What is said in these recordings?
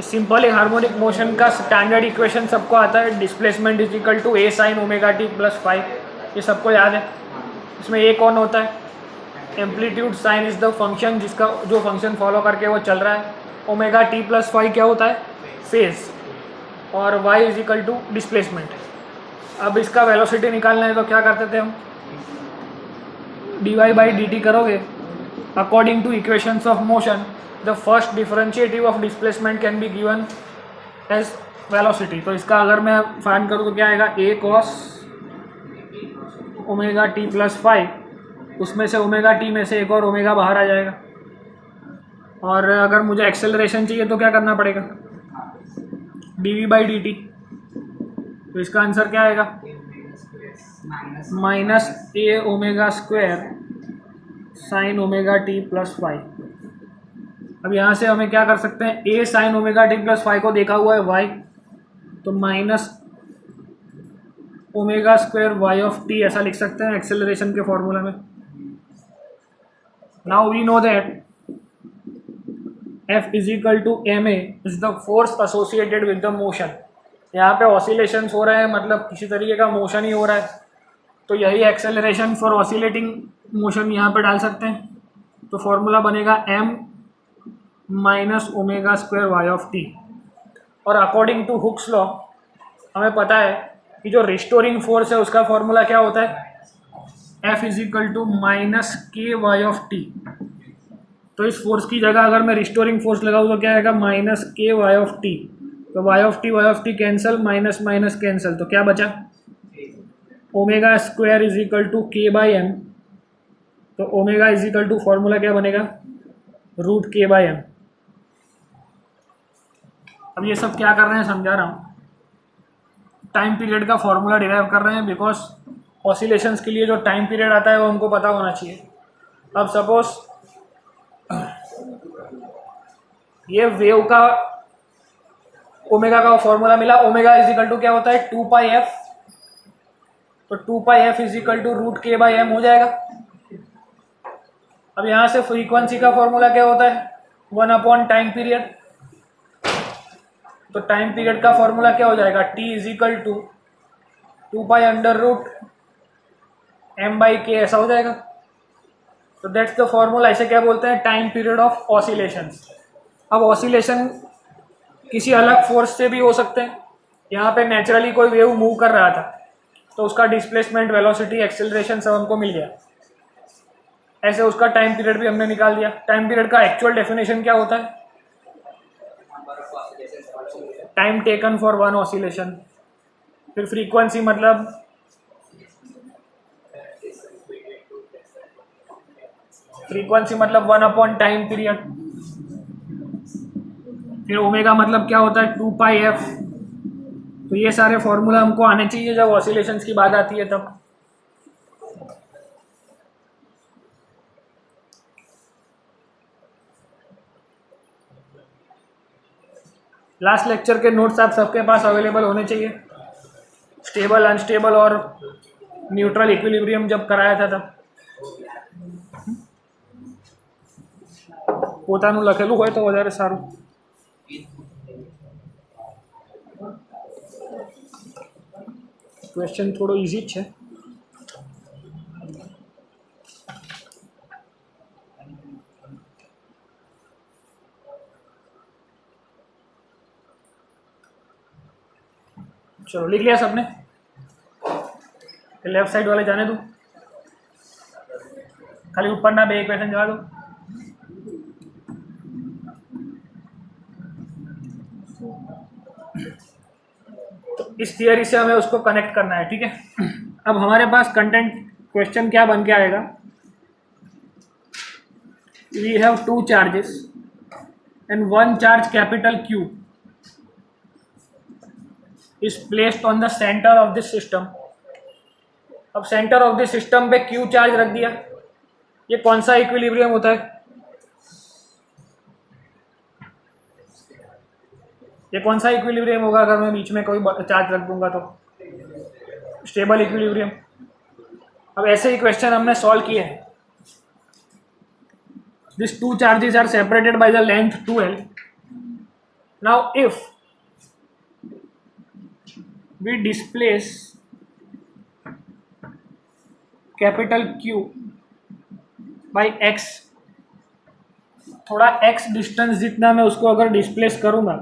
Simple एक harmonic motion का standard equation सबको आता है, displacement is equal to A sine omega T plus 5, ये सबको याद है। इसमें ए कौन होता है? Amplitude sine is the function जिसका जो फंक्शन फॉलो करके वो चल रहा है। ओमेगा टी प्लस 5 क्या होता है? फेज। और y is equal to displacement. अब इसका वेलोसिटी निकालना है तो क्या करते थे हम? D Y by D T करोगे। According to equations of motion the first differentiative of displacement can be given as velocity. तो इसका अगर मैं फाइंड करूँ तो क्या आएगा? A cos omega T plus 5, उसमें से ओमेगा टी में से एक और ओमेगा बाहर आ जाएगा। और अगर मुझे एक्सेलरेशन चाहिए तो क्या करना पड़ेगा? D V by D T. तो इसका आंसर क्या आएगा? Minus A omega square sine omega T plus 5। अब यहाँ से हमें क्या कर सकते हैं? A sine omega T plus 5 को देखा हुआ है वाई, तो minus omega square Y of T ऐसा लिख सकते हैं एक्सेलरेशन के फॉर्मूला में। Now we know that F is equal to M A is the force associated with the motion. यहाँ पे ऑसिलेशंस हो रहे हैं, मतलब किसी तरीके का मोशन ही हो रहा है, तो यही एक्सेलरेशन फॉर ऑसिलेटिंग मोशन यहाँ पे डाल सकते हैं। तो फॉर्मूला बनेगा m minus omega square Y of t. और अकॉर्डिंग टू हुक्स लॉ हमें पता है कि जो रिस्टोरिंग फोर्स है उसका फॉर्मूला क्या होता है? F is equal to minus k y of t. तो इस फोर्स की जगह अगर मैं रिस्टोरिंग फोर्स लगाऊँ तो क्या आएगा? Minus k y of t. तो y of t cancel, minus minus cancel, तो क्या बचा? Omega square is equal to k by m. तो omega is equal to formula क्या बनेगा? Root K by M. अब ये सब क्या कर रहे हैं समझा रहा हूँ। टाइम पीरियड का फॉर्मूला डिराइव कर रहे हैं, बिकॉज ऑसिलेशंस के लिए जो टाइम पीरियड आता है वो हमको पता होना चाहिए। अब सपोज ये वेव का ओमेगा का फॉर्मूला मिला, ओमेगा इज इक्वल टू क्या होता है? 2 पाई एफ। तो 2 pi F is equal to root K by M हो जाएगा। अब यहाँ से फ्रीक्वेंसी का फॉर्मूला क्या होता है? 1 अपॉन टाइम पीरियड। तो टाइम पीरियड का फॉर्मूला क्या हो जाएगा? T is equal to 2 pi under root m by k, ऐसा हो जाएगा। तो दैट्स द फॉर्मूला। इसे क्या बोलते हैं? Time period of oscillations. अब ऑसिलेशन किसी अलग फोर्स से भी हो सकते हैं। यहाँ पे नेचुरली कोई वेव मूव कर रहा था तो उसका डिस्प्लेसमेंट, वेलोसिटी, एक्सेलरेशन सब हमको मिल गया। ऐसे उसका टाइम पीरियड भी हमने निकाल दिया। टाइम पीरियड का एक्चुअल डेफिनेशन क्या होता है? Time taken for one oscillation. फिर फ्रीक्वेंसी मतलब फ्रीक्वेंसी मतलब 1 अपॉन टाइम पीरियड। फिर ओमेगा मतलब क्या होता है? 2 पाई एफ। तो ये सारे फॉर्मूला हमको आने चाहिए जब ऑसिलेशंस की बात आती है तब। लास्ट लेक्चर के नोट्स आप सबके पास अवेलेबल होने चाहिए। स्टेबल, अनस्टेबल और न्यूट्रल इक्विलिब्रियम जब कराया था तब। પોતાનું લખેલું હોય તો વધારે સારું। ક્વેશ્ચન થોડો ઇઝી જ છે। चलो लिख लिया सबने? लेफ्ट साइड वाले जाने दो, खाली ऊपर ना बे क्वेश्चन जवा दो। तो इस थियरी से हमें उसको कनेक्ट करना है, ठीक है। अब हमारे पास कंटेंट क्वेश्चन क्या बन के आएगा? We have 2 charges and 1 charge capital Q is placed on the centre of this system. अब सेंटर ऑफ दिस सिस्टम पे Q चार्ज रख दिया। ये कौन सा इक्विलिब्रियम होता है? ये कौन सा इक्विलिब्रियम होगा अगर मैं बीच में कोई चार्ज रख दूंगा तो? Stable equilibrium. अब ऐसे ही क्वेश्चन हमने सॉल्व किए हैं। This 2 charges are separated by the length 2L now if we displace capital Q by x, थोड़ा x डिस्टेंस जितना मैं उसको अगर डिस्प्लेस करूंगा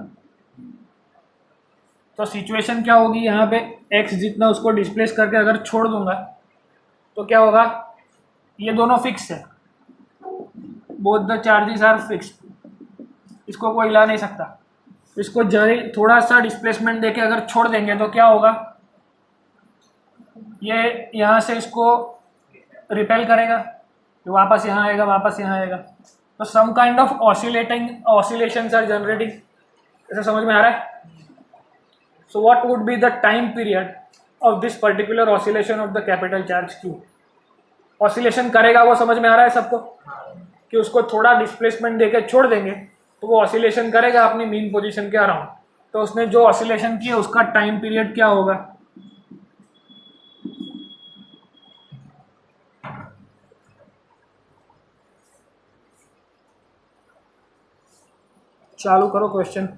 तो सिचुएशन क्या होगी, यहाँ पे x जितना उसको डिस्प्लेस करके अगर छोड़ दूंगा तो क्या होगा, ये दोनों फिक्स है, both the charges are fixed, इसको कोई हिला नहीं सकता। इसको जरी थोड़ा सा डिस्प्लेसमेंट देके अगर छोड़ देंगे तो क्या होगा, ये यहाँ से इसको रिपेल करेगा, तो वापस यहाँ आएगा, वापस यहाँ आएगा, तो some kind of oscillations are generating. ऐसा समझ में आ रहा है? So what would be the time period of this particular oscillation of the capital charge Q? Oscillation करेगा वो समझ में आ रहा है सबको, कि उसको थोड़ा डिस्प्लेसमेंट देके छोड़ देंगे तो वो ऑसिलेशन करेगा अपनी मीन पोजीशन के अराउंड, तो उसने जो ऑसिलेशन किया उसका टाइम पीरियड क्या होगा? चालू करो क्वेश्चन।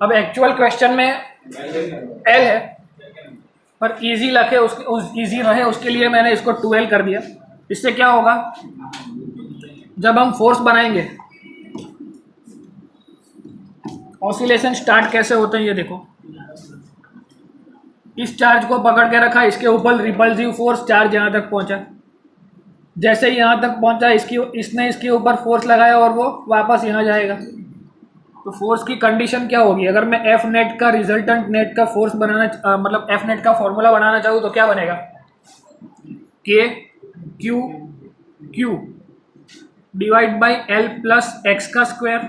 अब एक्चुअल क्वेश्चन में L है, पर इजी लगे इजी रहे उसके लिए मैंने इसको 2L कर दिया। इससे क्या होगा, जब हम फोर्स बनाएंगे, ऑसिलेशन स्टार्ट कैसे होते हैं ये देखो, इस चार्ज को पकड़ के रखा, इसके ऊपर रिपल्सिव फोर्स, चार्ज यहाँ तक पहुँचा, जैसे ही यहाँ तक पहुँचा इसने इसके ऊपर फोर्स लगाया और वो वापस यहाँ जाएगा। तो फोर्स की कंडीशन क्या होगी, अगर मैं एफ नेट का रिजल्टेंट नेट का फोर्स बनाना मतलब एफ नेट का फॉर्मूला बनाना चाहूँ तो क्या बनेगा, के Q Q divide by L plus x का स्क्वायर,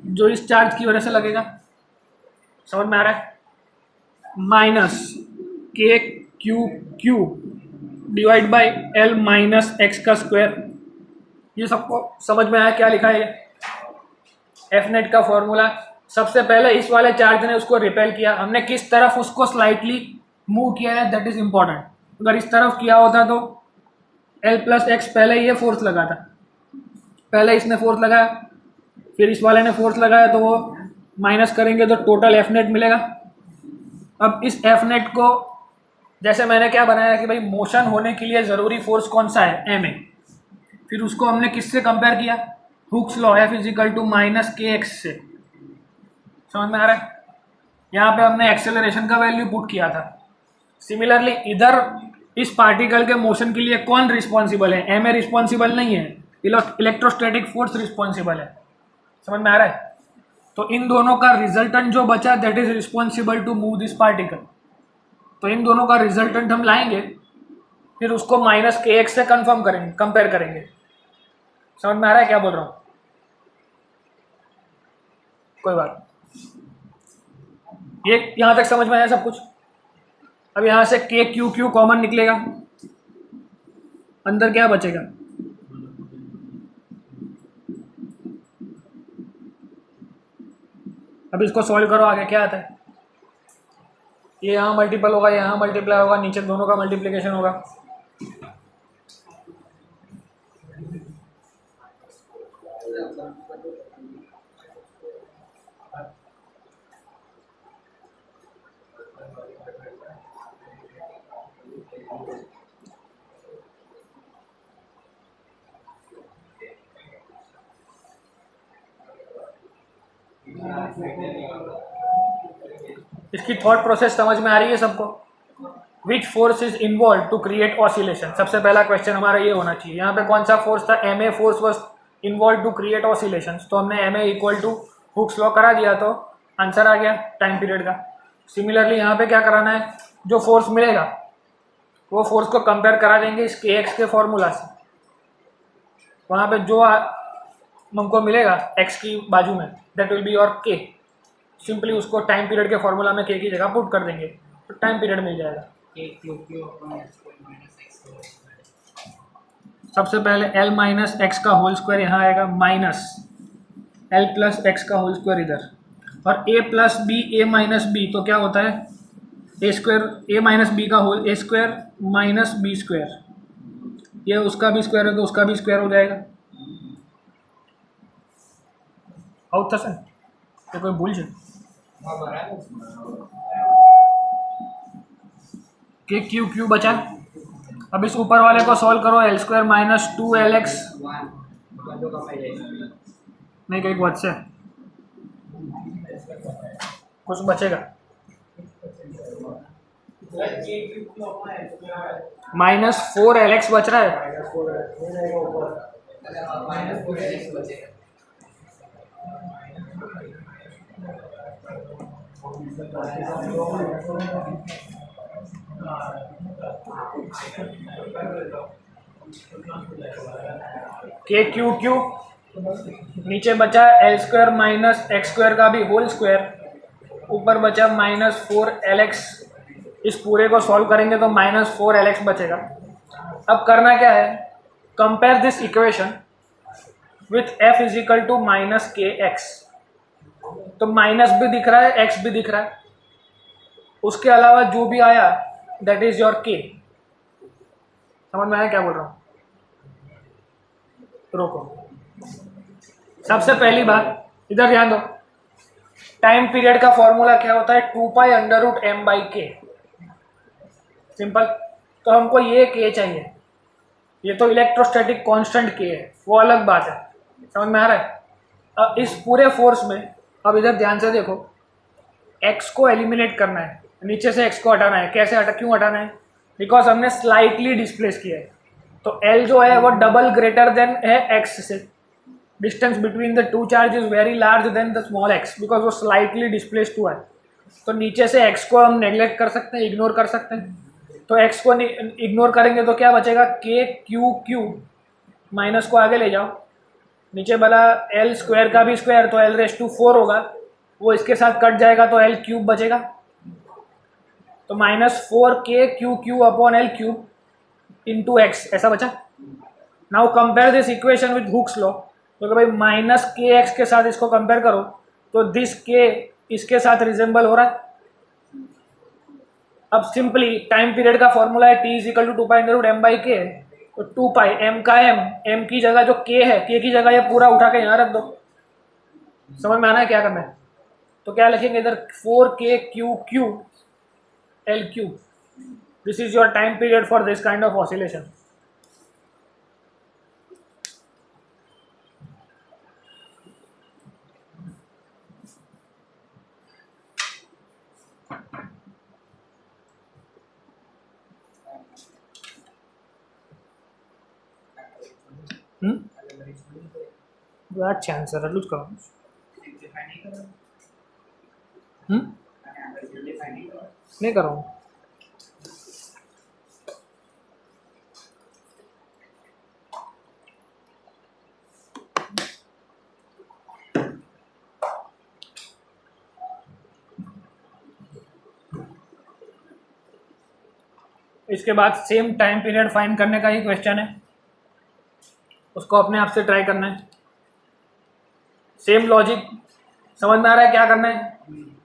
जो इस चार्ज की वजह से लगेगा, समझ में आ रहा है, माइनस के Q Q divide by L minus x का स्क्वायर। ये सबको समझ में आया क्या लिखा है? एफ नेट का फॉर्मूला, सबसे पहले इस वाले चार्ज ने उसको रिपेल किया, हमने किस तरफ उसको स्लाइटली मूव किया है, दैट इज इंपॉर्टेंट। अगर इस तरफ किया होता तो एल प्लस एक्स, पहले ये फोर्स लगा था, पहले इसने फोर्स लगाया, फिर इस वाले ने फोर्स लगाया, तो वो माइनस करेंगे तो टोटल एफ नेट मिलेगा। अब इस एफ नेट को जैसे मैंने क्या बनाया कि भाई मोशन होने के लिए ज़रूरी फोर्स कौन सा है, एम ए, फिर उसको हमने किससे कंपेयर किया, Hooke's law, F is equal to minus k x से। समझ में आ रहा है? यहाँ पे हमने एक्सेलरेशन का वैल्यू पुट किया था। सिमिलरली इधर इस पार्टिकल के मोशन के लिए कौन रिस्पॉन्सिबल है, एम ए रिस्पॉन्सिबल नहीं है, इलेक्ट्रोस्टैटिक फोर्स रिस्पॉन्सिबल है। समझ में आ रहा है? तो इन दोनों का रिजल्टेंट जो बचा, that is responsible to move this particle. तो इन दोनों का रिजल्टेंट हम लाएंगे, फिर उसको माइनस के एक्स से कंफर्म करेंगे, कंपेयर करेंगे। समझ में आ रहा है क्या बोल रहा हूँ? कोई बात, ये यहां तक समझ में आया सब कुछ। अब यहां से के क्यू क्यू कॉमन निकलेगा, अंदर क्या बचेगा, अब इसको सॉल्व करो, आगे क्या आता है, ये यहाँ मल्टीपल होगा, यहाँ मल्टीप्लाई होगा, नीचे दोनों का मल्टीप्लिकेशन होगा। इसकी थॉट प्रोसेस समझ में आ रही है सबको? Which force is involve to create oscillation, सबसे पहला क्वेश्चन हमारा ये होना चाहिए। यहाँ पे कौन सा फोर्स था, m a force was involve to create oscillation, तो हमने m a equal to Hooke's law करा दिया, तो आंसर आ गया टाइम पीरियड का। सिमिलरली यहाँ पे क्या कराना है, जो फोर्स मिलेगा वो फोर्स को कंपेयर करा देंगे इस के एक्स के फॉर्मूला से, वहाँ पे जो हमको मिलेगा एक्स की बाजू में, दैट विल बी योर के, सिंपली उसको टाइम पीरियड के फॉर्मूला में के की जगह पुट कर देंगे तो टाइम पीरियड मिल जाएगा। सबसे पहले एल माइनस एक्स का होल स्क्वायर यहाँ आएगा, माइनस एल प्लस एक्स का होल स्क्वायर इधर, और ए प्लस बी, ए माइनस बी, तो क्या होता है ए स्क्वायर, ए माइनस बी का होल, ए स्क्वायर माइनस बी स्क्वायर, ये उसका भी स्क्वायर है तो उसका भी स्क्वायर हो जाएगा। आउट था तो कोई भूल जाए के क्यू क्यू बचा। अब इस ऊपर वाले को सॉल्व करो, एल स्क्वायर माइनस 2LX नहीं कहीं बहुत से कुछ बचेगा -4LX बच रहा है। के क्यू क्यू नीचे बचा L square minus x square का भी होल स्क्वायर, ऊपर बचा -4LX। इस पूरे को सॉल्व करेंगे तो -4LX बचेगा। अब करना क्या है, compare this equation with f is equal to -kx। तो माइनस भी दिख रहा है, x भी दिख रहा है, उसके अलावा जो भी आया दैट इज योर k। समझ में आया क्या बोल रहा हूँ? रोको, सबसे पहली बात इधर ध्यान दो, टाइम पीरियड का फॉर्मूला क्या होता है, 2π√m/k। सिंपल। तो हमको ये k चाहिए, ये तो इलेक्ट्रोस्टैटिक कांस्टेंट k है, वो अलग बात है। समझ में आ रहा है? अब इस पूरे फोर्स में, अब इधर ध्यान से देखो, x को एलिमिनेट करना है, नीचे से x को हटाना है। कैसे हटा, क्यों हटाना है? बिकॉज हमने स्लाइटली डिस्प्लेस किया है, तो L जो है वो डबल ग्रेटर देन है x से। Distance between the two charge is very large than the small x, because वो स्लाइटली डिस्प्लेस्ड हुआ है। तो नीचे से x को हम नेग्लेक्ट कर सकते हैं, इग्नोर कर सकते हैं। तो x को इग्नोर करेंगे तो क्या बचेगा, के क्यू क्यू, माइनस को आगे ले जाओ, नीचे वाला एल स्क्वायर का भी स्क्वायर तो L⁴ होगा, वो इसके साथ कट जाएगा तो L³ बचेगा। तो -4k⁴ इंटू x ऐसा बचा। Now compare this equation with Hooke's law, तो भाई -kx के साथ इसको कंपेयर करो तो दिस k इसके साथ रिजेंबल हो रहा है। अब सिंपली टाइम पीरियड का फॉर्मूला है t is equal to 2π√m/k। तो 2π m का m की जगह जो k है, k की जगह ये पूरा उठा के यहाँ रख दो। समझ में आना है क्या करना है? तो क्या लिखेंगे इधर, 4k⁵ L³। This is your time period for this kind of oscillation. अच्छा आंसर है, लूज करो। नहीं करो। इसके बाद सेम टाइम पीरियड फाइंड करने का ही क्वेश्चन है, उसको अपने आप से ट्राई करना है। सेम लॉजिक समझ में आ रहा है क्या करना है?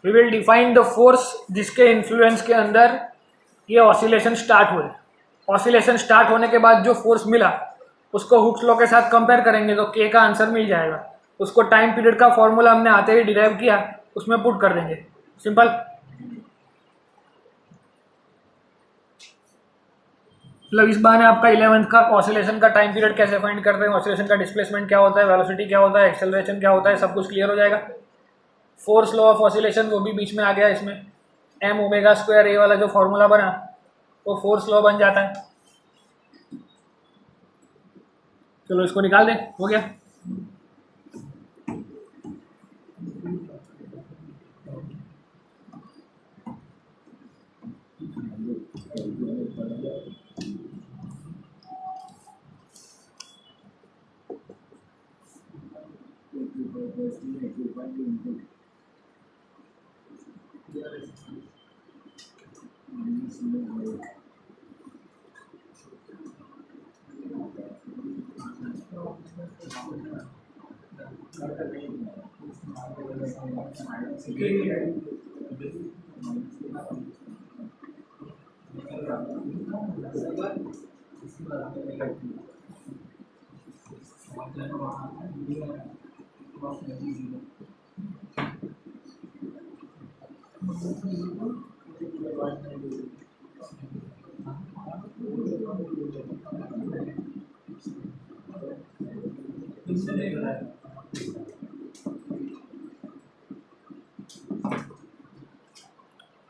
We will define the force जिसके इन्फ्लुएंस के अंदर ये ऑसिलेशन स्टार्ट हुए। ऑसिलेशन स्टार्ट होने के बाद जो फोर्स मिला उसको हुक्स लॉ के साथ कंपेयर करेंगे तो के का आंसर मिल जाएगा। उसको टाइम पीरियड का फॉर्मूला हमने आते ही डिराइव किया, उसमें पुट कर देंगे। सिंपल। मतलब इस बार आपका 11th का ऑसिलेशन का टाइम पीरियड कैसे फाइंड करते हैं, ऑसिलेशन का डिस्प्लेसमेंट क्या होता है, वेलोसिटी क्या होता है, एक्सेलरेशन क्या होता है, सब कुछ क्लियर हो जाएगा। फोर्स लॉ ऑफ ऑसिलेशन वो भी बीच में आ गया, इसमें m⍵² ये वाला जो फॉर्मूला बना वो फोर्स लॉ बन जाता है। चलो इसको निकाल दें, हो गया।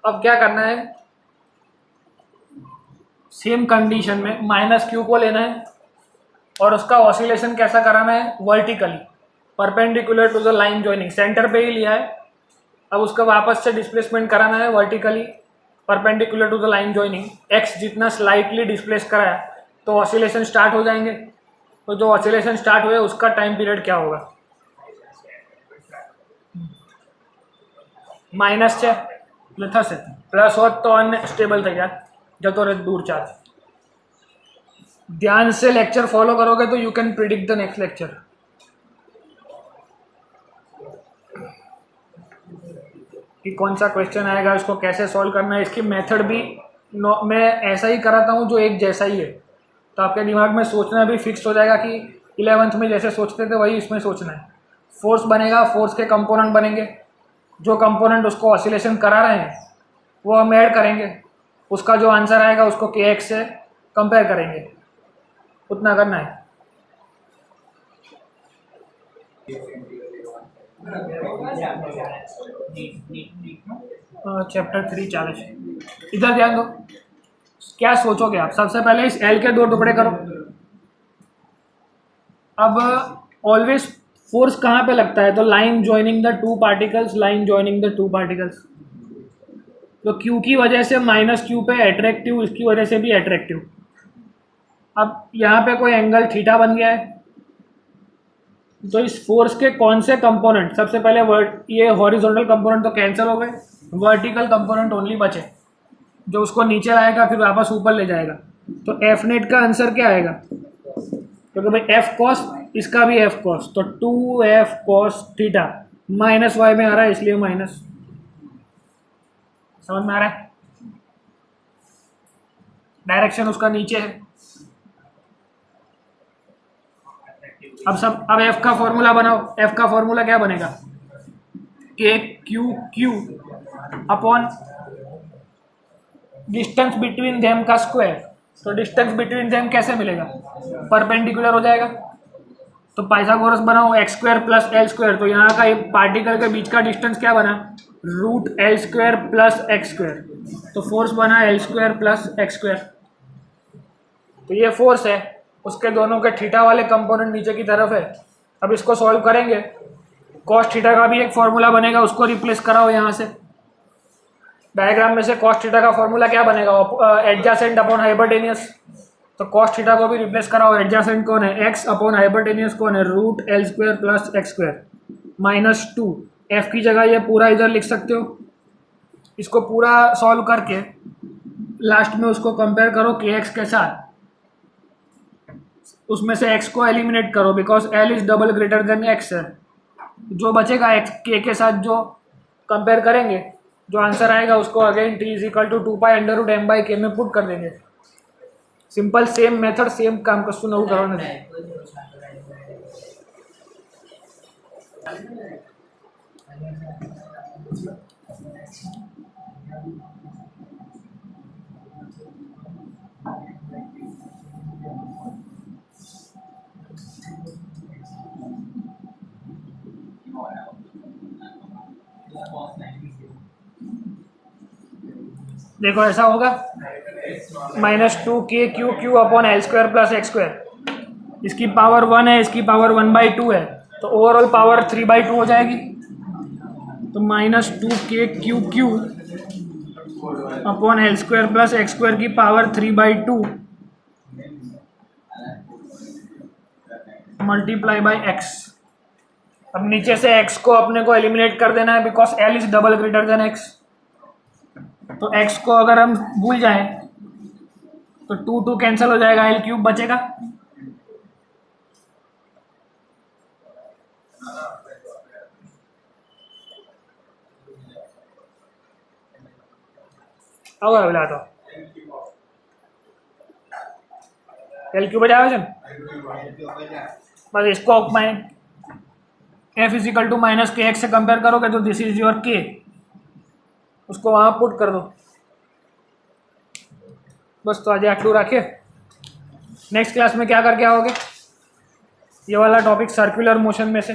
अब क्या करना है, सेम कंडीशन में माइनस क्यू को लेना है और उसका ऑसिलेशन कैसा कराना है, vertically perpendicular to the line joining, centre पे ही लिया है। अब उसका वापस से डिस्प्लेसमेंट कराना है vertically perpendicular to the line joining, x जितना स्लाइटली डिस्प्लेस कराया तो ऑसिलेशन स्टार्ट हो जाएंगे। तो जो ऑसिलेशन स्टार्ट हुए उसका टाइम पीरियड क्या होगा, माइनस છે એટલે થશે પ્લસ હોત તો અનસ્ટેબલ થઈ જાય, જતો રહે दूर चार्ज। ध्यान से लेक्चर फॉलो करोगे तो you can predict the next lecture. कि कौन सा क्वेश्चन आएगा, इसको कैसे सॉल्व करना है, इसकी मेथड भी मैं ऐसा ही कराता हूँ जो एक जैसा ही है, तो आपके दिमाग में सोचना भी फिक्स हो जाएगा कि 11th में जैसे सोचते थे वही इसमें सोचना है। फोर्स बनेगा, फोर्स के कंपोनेंट बनेंगे, जो कंपोनेंट उसको ऑसिलेशन करा रहे हैं वो हम ऐड करेंगे, उसका जो आंसर आएगा उसको के एक्स से कंपेयर करेंगे, उतना करना है। चैप्टर 3 चाले છે। इधर ध्यान दो, क्या सोचोगे आप, सबसे पहले इस एल के दो टुकड़े करो। अब ऑलवेज फोर्स कहाँ पे लगता है, तो line joining the two particles, line joining the two particles. तो क्यू की वजह से माइनस क्यू पे अट्रैक्टिव, इसकी वजह से भी अट्रैक्टिव। अब यहाँ पे कोई एंगल थीटा बन गया है, तो इस फोर्स के कौन से कंपोनेंट, सबसे पहले ये हॉरिजॉन्टल कंपोनेंट तो कैंसिल हो गए, वर्टिकल कंपोनेंट ओनली बचे, जो उसको नीचे लाएगा फिर वापस ऊपर ले जाएगा। तो एफ नेट का आंसर क्या आएगा, क्योंकि भाई एफ कॉस, इसका भी एफ कॉस, तो 2f cos theta minus Y में आ रहा है इसलिए माइनस। समझ में आ रहा है, डायरेक्शन उसका नीचे है। अब एफ का फॉर्मूला बनाओ, एफ का फॉर्मूला क्या बनेगा, के Q Q upon distance between them का स्क्वायर। तो डिस्टेंस बिटवीन देम कैसे मिलेगा, परपेंडिकुलर हो जाएगा। तो पाइथागोरस बनाओ, x square plus L square, तो यहाँ का पार्टिकल के बीच का डिस्टेंस क्या बना, root l square plus x square. तो फोर्स बना l square plus x square. तो ये फोर्स है, उसके दोनों के थीटा वाले कंपोनेंट नीचे की तरफ है। अब इसको सॉल्व करेंगे, कॉस थीटा का भी एक फॉर्मूला बनेगा, उसको रिप्लेस कराओ यहाँ से। डायग्राम में से कॉस थीटा का फॉर्मूला क्या बनेगा, एडजेसेंट अपॉन हाइपोटेनियस। तो कॉस थीटा को भी रिप्लेस कराओ, एडजेसेंट कौन है, एक्स अपॉन हाइपोटेनियस कौन है, root l square plus x square minus 2। F की जगह ये पूरा इधर लिख सकते हो। इसको पूरा सॉल्व करके लास्ट में उसको कंपेयर करो के एक्स के साथ, उसमें से x को एलिमिनेट करो because l is double greater then x है। जो बचेगा x k के साथ जो कंपेयर करेंगे, जो आंसर आएगा उसको again t is equal to 2 pi under root m by k में पुट कर देंगे। सिंपल, सेम मेथड, सेम काम कस्तू नવું करवाना है। देखो ऐसा होगा, minus 2k Q Q upon L square plus x square, इसकी पावर 1 है, इसकी पावर 1/2 है, तो ओवरऑल पावर 3/2 हो जाएगी। तो minus 2k Q Q upon L square plus x square की पावर 3/2 मल्टीप्लाई बाई एक्स। अब नीचे से x को अपने को एलिमिनेट कर देना है because l is double greater then x। तो x को अगर हम भूल जाएं तो 2 कैंसिल हो जाएगा, l क्यूब बचेगा। तो एल क्यूब बजा वजन, बस इसको F is equal to minus k x से कंपेयर करोगे तो दिस इज योर के, उसको वहाँ पुट कर दो बस। तो आज आटलू रखिए, नेक्स्ट क्लास में क्या करके आओगे, ये वाला टॉपिक सर्कुलर मोशन में से